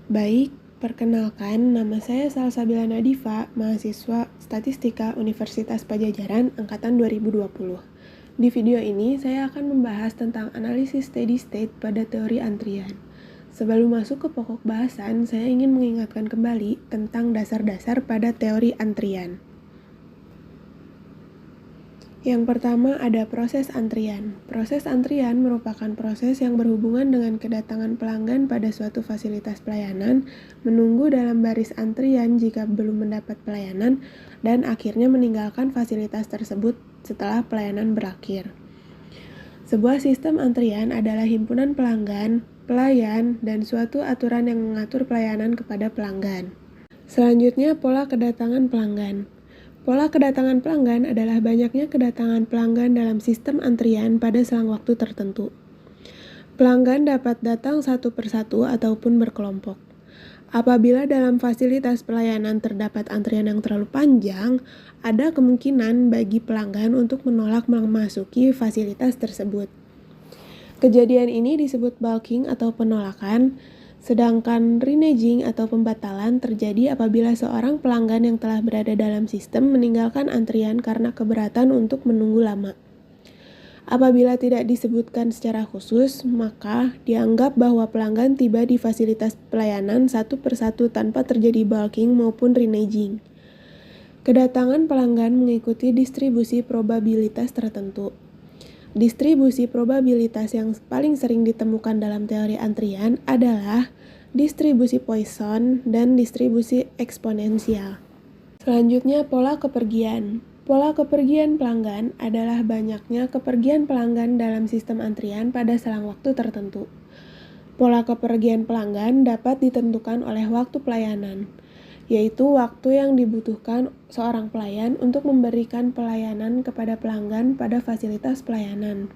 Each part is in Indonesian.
Baik, perkenalkan nama saya Salsabila Nadifa, mahasiswa Statistika Universitas Padjadjaran angkatan 2020. Di video ini saya akan membahas tentang analisis steady state pada teori antrian. Sebelum masuk ke pokok bahasan, saya ingin mengingatkan kembali tentang dasar-dasar pada teori antrian. Yang pertama ada proses antrian. Proses antrian merupakan proses yang berhubungan dengan kedatangan pelanggan pada suatu fasilitas pelayanan, menunggu dalam baris antrian jika belum mendapat pelayanan, dan akhirnya meninggalkan fasilitas tersebut setelah pelayanan berakhir. Sebuah sistem antrian adalah himpunan pelanggan, pelayan, dan suatu aturan yang mengatur pelayanan kepada pelanggan. Selanjutnya, pola kedatangan pelanggan. Pola kedatangan pelanggan adalah banyaknya kedatangan pelanggan dalam sistem antrian pada selang waktu tertentu. Pelanggan dapat datang satu persatu ataupun berkelompok. Apabila dalam fasilitas pelayanan terdapat antrian yang terlalu panjang, ada kemungkinan bagi pelanggan untuk menolak memasuki fasilitas tersebut. Kejadian ini disebut balking atau penolakan, sedangkan reneging atau pembatalan terjadi apabila seorang pelanggan yang telah berada dalam sistem meninggalkan antrian karena keberatan untuk menunggu lama. Apabila tidak disebutkan secara khusus, maka dianggap bahwa pelanggan tiba di fasilitas pelayanan satu persatu tanpa terjadi balking maupun reneging. Kedatangan pelanggan mengikuti distribusi probabilitas tertentu. Distribusi probabilitas yang paling sering ditemukan dalam teori antrian adalah distribusi Poisson dan distribusi eksponensial. Selanjutnya, pola kepergian. Pola kepergian pelanggan adalah banyaknya kepergian pelanggan dalam sistem antrian pada selang waktu tertentu. Pola kepergian pelanggan dapat ditentukan oleh waktu pelayanan, yaitu waktu yang dibutuhkan seorang pelayan untuk memberikan pelayanan kepada pelanggan pada fasilitas pelayanan.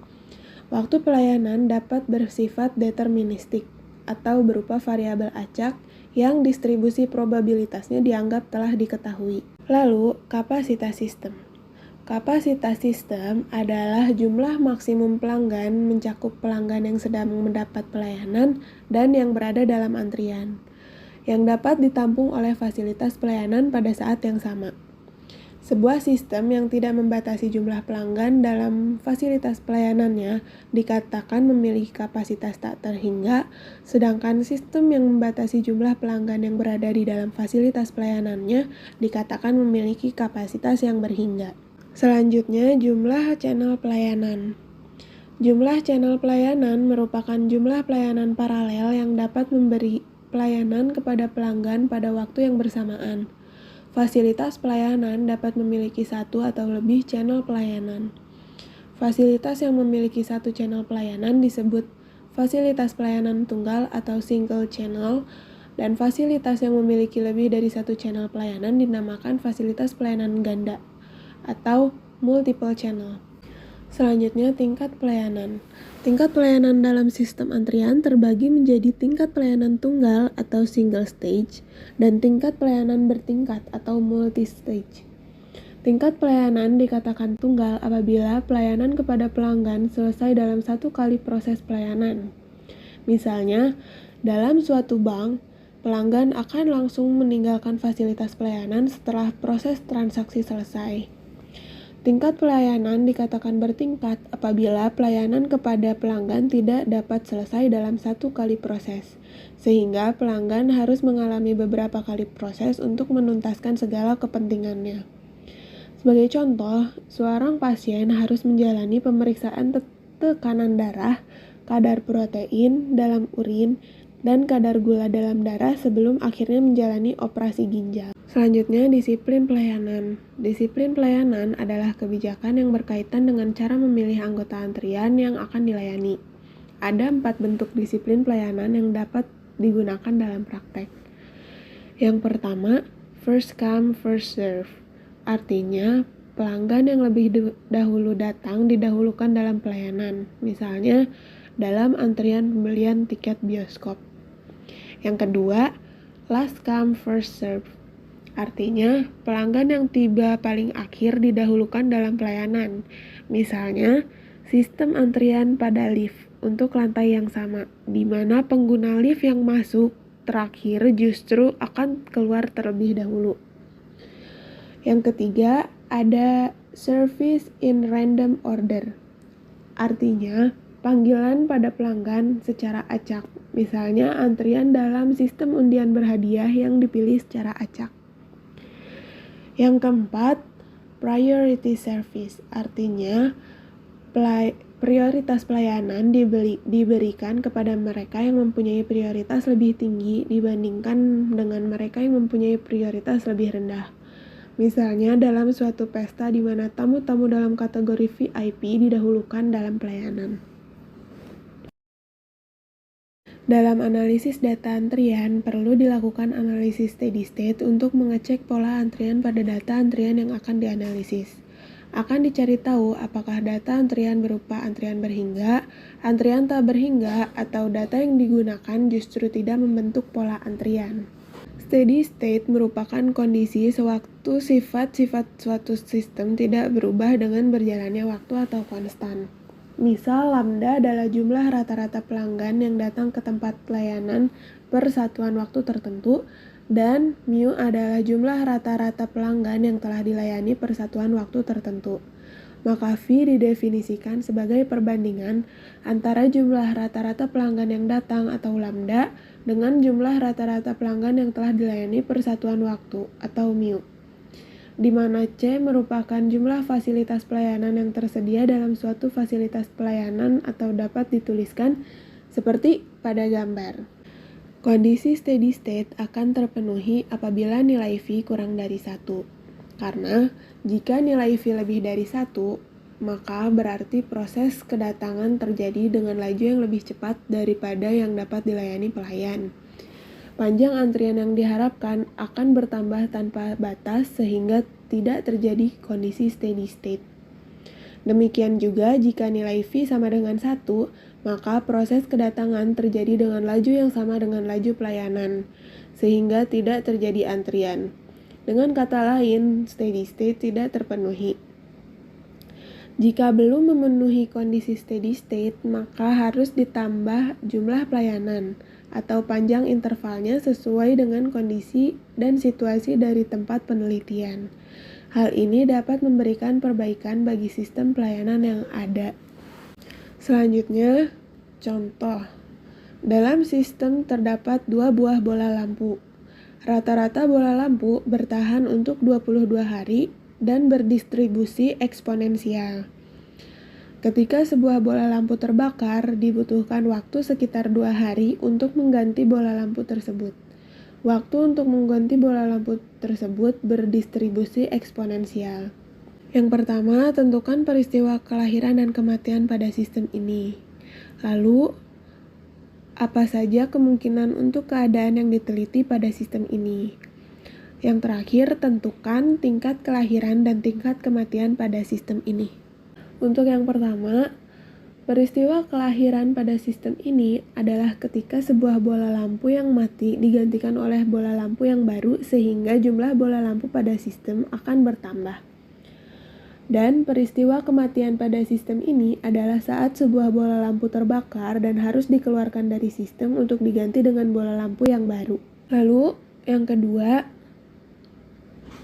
Waktu pelayanan dapat bersifat deterministik atau berupa variabel acak yang distribusi probabilitasnya dianggap telah diketahui. Lalu, kapasitas sistem. Kapasitas sistem adalah jumlah maksimum pelanggan mencakup pelanggan yang sedang mendapat pelayanan dan yang berada dalam antrian, yang dapat ditampung oleh fasilitas pelayanan pada saat yang sama. Sebuah sistem yang tidak membatasi jumlah pelanggan dalam fasilitas pelayanannya dikatakan memiliki kapasitas tak terhingga, sedangkan sistem yang membatasi jumlah pelanggan yang berada di dalam fasilitas pelayanannya dikatakan memiliki kapasitas yang berhingga. Selanjutnya, jumlah channel pelayanan. Jumlah channel pelayanan merupakan jumlah pelayanan paralel yang dapat memberi pelayanan kepada pelanggan pada waktu yang bersamaan. Fasilitas pelayanan dapat memiliki satu atau lebih channel pelayanan. Fasilitas yang memiliki satu channel pelayanan disebut fasilitas pelayanan tunggal atau single channel, dan fasilitas yang memiliki lebih dari satu channel pelayanan dinamakan fasilitas pelayanan ganda atau multiple channel. Selanjutnya, tingkat pelayanan. Tingkat pelayanan dalam sistem antrian terbagi menjadi tingkat pelayanan tunggal atau single stage dan tingkat pelayanan bertingkat atau multi stage. Tingkat pelayanan dikatakan tunggal apabila pelayanan kepada pelanggan selesai dalam satu kali proses pelayanan. Misalnya, dalam suatu bank, pelanggan akan langsung meninggalkan fasilitas pelayanan setelah proses transaksi selesai. Tingkat pelayanan dikatakan bertingkat apabila pelayanan kepada pelanggan tidak dapat selesai dalam satu kali proses, sehingga pelanggan harus mengalami beberapa kali proses untuk menuntaskan segala kepentingannya. Sebagai contoh, seorang pasien harus menjalani pemeriksaan tekanan darah, kadar protein dalam urin, dan kadar gula dalam darah sebelum akhirnya menjalani operasi ginjal. Selanjutnya, disiplin pelayanan. Disiplin pelayanan adalah kebijakan yang berkaitan dengan cara memilih anggota antrian yang akan dilayani. Ada 4 bentuk disiplin pelayanan yang dapat digunakan dalam praktek. Yang pertama, first come, first serve. Artinya, pelanggan yang lebih dahulu datang didahulukan dalam pelayanan. Misalnya, dalam antrian pembelian tiket bioskop. Yang kedua, last come, first serve. Artinya, pelanggan yang tiba paling akhir didahulukan dalam pelayanan. Misalnya, sistem antrian pada lift untuk lantai yang sama, di mana pengguna lift yang masuk terakhir justru akan keluar terlebih dahulu. Yang ketiga, ada service in random order. Artinya, panggilan pada pelanggan secara acak. Misalnya, antrian dalam sistem undian berhadiah yang dipilih secara acak. Yang keempat, priority service. Artinya, prioritas pelayanan diberikan kepada mereka yang mempunyai prioritas lebih tinggi dibandingkan dengan mereka yang mempunyai prioritas lebih rendah. Misalnya dalam suatu pesta di mana tamu-tamu dalam kategori VIP didahulukan dalam pelayanan. Dalam analisis data antrian, perlu dilakukan analisis steady state untuk mengecek pola antrian pada data antrian yang akan dianalisis. Akan dicari tahu apakah data antrian berupa antrian berhingga, antrian tak berhingga, atau data yang digunakan justru tidak membentuk pola antrian. Steady state merupakan kondisi sewaktu sifat-sifat suatu sistem tidak berubah dengan berjalannya waktu atau konstan. Misal, lambda adalah jumlah rata-rata pelanggan yang datang ke tempat pelayanan per satuan waktu tertentu, dan mu adalah jumlah rata-rata pelanggan yang telah dilayani per satuan waktu tertentu. Maka V didefinisikan sebagai perbandingan antara jumlah rata-rata pelanggan yang datang atau lambda dengan jumlah rata-rata pelanggan yang telah dilayani per satuan waktu atau mu, di mana C merupakan jumlah fasilitas pelayanan yang tersedia dalam suatu fasilitas pelayanan atau dapat dituliskan seperti pada gambar. Kondisi steady state akan terpenuhi apabila nilai V kurang dari 1. Karena jika nilai V lebih dari 1, maka berarti proses kedatangan terjadi dengan laju yang lebih cepat daripada yang dapat dilayani pelayan. Panjang antrian yang diharapkan akan bertambah tanpa batas sehingga tidak terjadi kondisi steady state. Demikian juga jika nilai V sama dengan 1, maka proses kedatangan terjadi dengan laju yang sama dengan laju pelayanan, sehingga tidak terjadi antrian. Dengan kata lain, steady state tidak terpenuhi. Jika belum memenuhi kondisi steady state, maka harus ditambah jumlah pelayanan atau panjang intervalnya sesuai dengan kondisi dan situasi dari tempat penelitian. Hal ini dapat memberikan perbaikan bagi sistem pelayanan yang ada. Selanjutnya, contoh. Dalam sistem terdapat 2 buah bola lampu. Rata-rata bola lampu bertahan untuk 22 hari dan berdistribusi eksponensial. Ketika sebuah bola lampu terbakar, dibutuhkan waktu sekitar 2 hari untuk mengganti bola lampu tersebut. Waktu untuk mengganti bola lampu tersebut berdistribusi eksponensial. Yang pertama, tentukan peristiwa kelahiran dan kematian pada sistem ini. Lalu, apa saja kemungkinan untuk keadaan yang diteliti pada sistem ini? Yang terakhir, tentukan tingkat kelahiran dan tingkat kematian pada sistem ini. Untuk yang pertama, peristiwa kelahiran pada sistem ini adalah ketika sebuah bola lampu yang mati digantikan oleh bola lampu yang baru sehingga jumlah bola lampu pada sistem akan bertambah. Dan peristiwa kematian pada sistem ini adalah saat sebuah bola lampu terbakar dan harus dikeluarkan dari sistem untuk diganti dengan bola lampu yang baru. Lalu, yang kedua,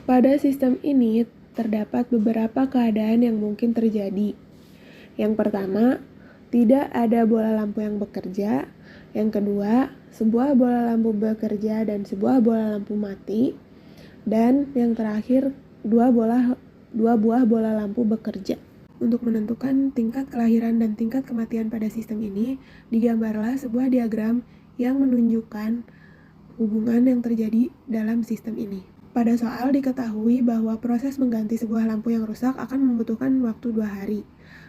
pada sistem ini terdapat beberapa keadaan yang mungkin terjadi. Yang pertama, tidak ada bola lampu yang bekerja. Yang kedua, sebuah bola lampu bekerja dan sebuah bola lampu mati. Dan yang terakhir, dua buah bola lampu bekerja. Untuk menentukan tingkat kelahiran dan tingkat kematian pada sistem ini, digambarlah sebuah diagram yang menunjukkan hubungan yang terjadi dalam sistem ini. Pada soal diketahui bahwa proses mengganti sebuah lampu yang rusak akan membutuhkan waktu 2 hari.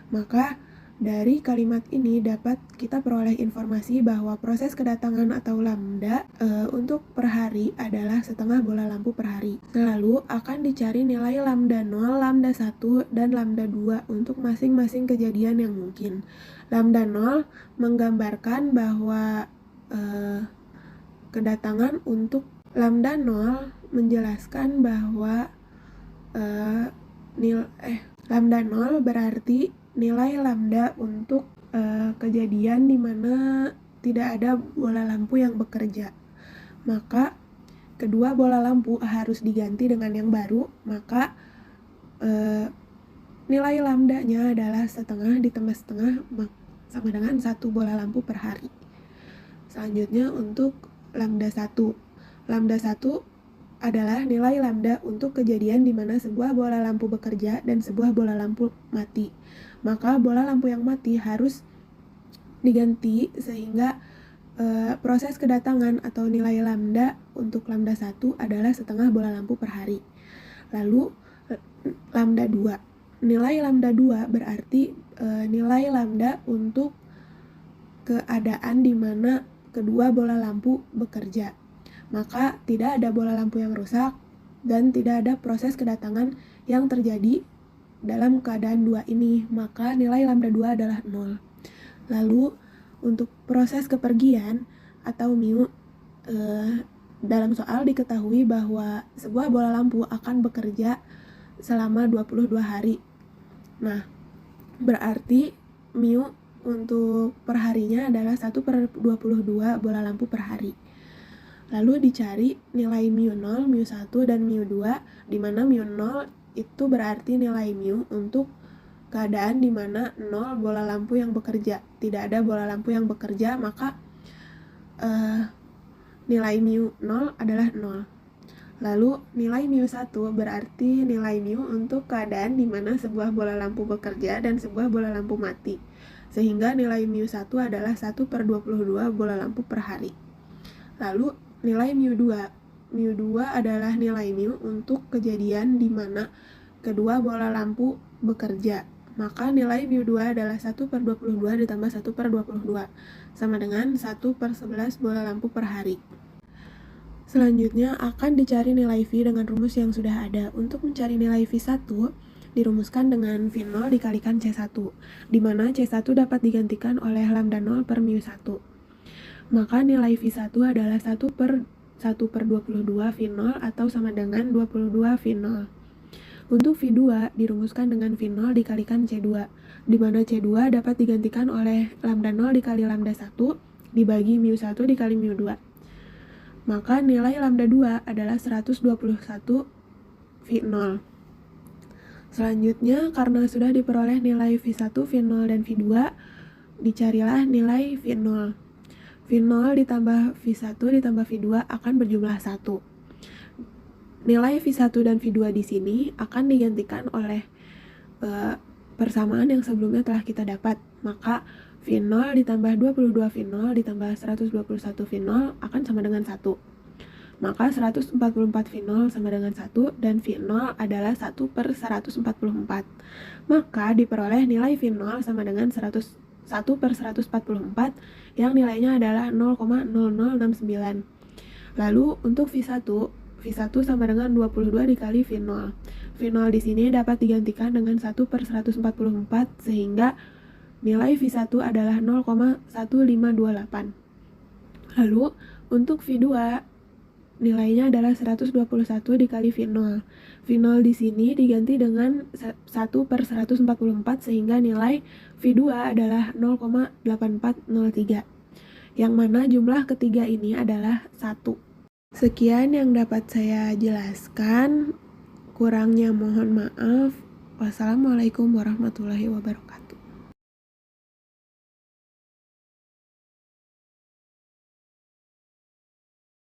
Maka dari kalimat ini dapat kita peroleh informasi bahwa proses kedatangan atau lambda untuk per hari adalah setengah bola lampu per hari. Lalu akan dicari nilai lambda 0, lambda 1, dan lambda 2 untuk masing-masing kejadian yang mungkin. Lambda 0 menggambarkan bahwa kedatangan untuk lambda 0 menjelaskan bahwa lambda 0 berarti nilai lambda untuk kejadian di mana tidak ada bola lampu yang bekerja. maka kedua bola lampu harus diganti dengan yang baru, maka nilai lambdanya adalah setengah ditambah setengah sama dengan 1 bola lampu per hari. Selanjutnya untuk lambda 1. Lambda 1 adalah nilai lambda untuk kejadian di mana sebuah bola lampu bekerja dan sebuah bola lampu mati. Maka bola lampu yang mati harus diganti sehingga proses kedatangan atau nilai lambda untuk lambda 1 adalah setengah bola lampu per hari. Lalu lambda 2. Nilai lambda 2 berarti nilai lambda untuk keadaan di mana kedua bola lampu bekerja. Maka tidak ada bola lampu yang rusak dan tidak ada proses kedatangan yang terjadi dalam keadaan 2 ini. Maka nilai lambda 2 adalah 0. Lalu untuk proses kepergian atau mu, dalam soal diketahui bahwa sebuah bola lampu akan bekerja selama 22 hari. Nah, berarti mu untuk perharinya adalah 1/22 bola lampu per hari. Lalu dicari nilai mu 0, mu 1, dan mu 2, di mana mu 0 itu berarti nilai mu untuk keadaan di mana 0 bola lampu yang bekerja. Tidak ada bola lampu yang bekerja, maka nilai mu 0 adalah 0. Lalu nilai mu 1 berarti nilai mu untuk keadaan di mana sebuah bola lampu bekerja dan sebuah bola lampu mati. Sehingga nilai mu 1 adalah 1/22 bola lampu per hari. Lalu nilai mu 2. Mu 2 adalah nilai mu untuk kejadian di mana kedua bola lampu bekerja. Maka nilai mu 2 adalah 1/22 ditambah 1/22 sama dengan 1/11 bola lampu per hari. Selanjutnya akan dicari nilai V dengan rumus yang sudah ada. Untuk mencari nilai V1 dirumuskan dengan V0 dikalikan C1, di mana C1 dapat digantikan oleh lambda 0 per mu 1. Maka nilai V1 adalah 1/1/22 V0 atau sama dengan 22 V0. Untuk V2 dirumuskan dengan V0 dikalikan C2, di mana C2 dapat digantikan oleh lambda 0 dikali lambda 1 dibagi mu 1 dikali mu 2. Maka nilai lambda 2 adalah 121 V0. Selanjutnya, karena sudah diperoleh nilai V1, V0, dan V2, dicarilah nilai V0. V0 ditambah V1 ditambah V2 akan berjumlah 1. Nilai V1 dan V2 di sini akan digantikan oleh persamaan yang sebelumnya telah kita dapat. Maka V0 ditambah 22 V0 ditambah 121 V0 akan sama dengan 1. Maka 144 V0 sama dengan 1 dan V0 adalah 1/144. Maka diperoleh nilai V0 sama dengan 1/144 yang nilainya adalah 0,0069. Lalu untuk V1 sama dengan 22 dikali V0. V0 di sini dapat digantikan dengan 1/144 sehingga nilai V1 adalah 0,1528. Lalu untuk V2 nilainya adalah 121 dikali V0. V0 di sini diganti dengan 1/144 sehingga nilai V2 adalah 0,8403. Yang mana jumlah ketiga ini adalah 1. Sekian yang dapat saya jelaskan. Kurangnya mohon maaf. Wassalamualaikum warahmatullahi wabarakatuh.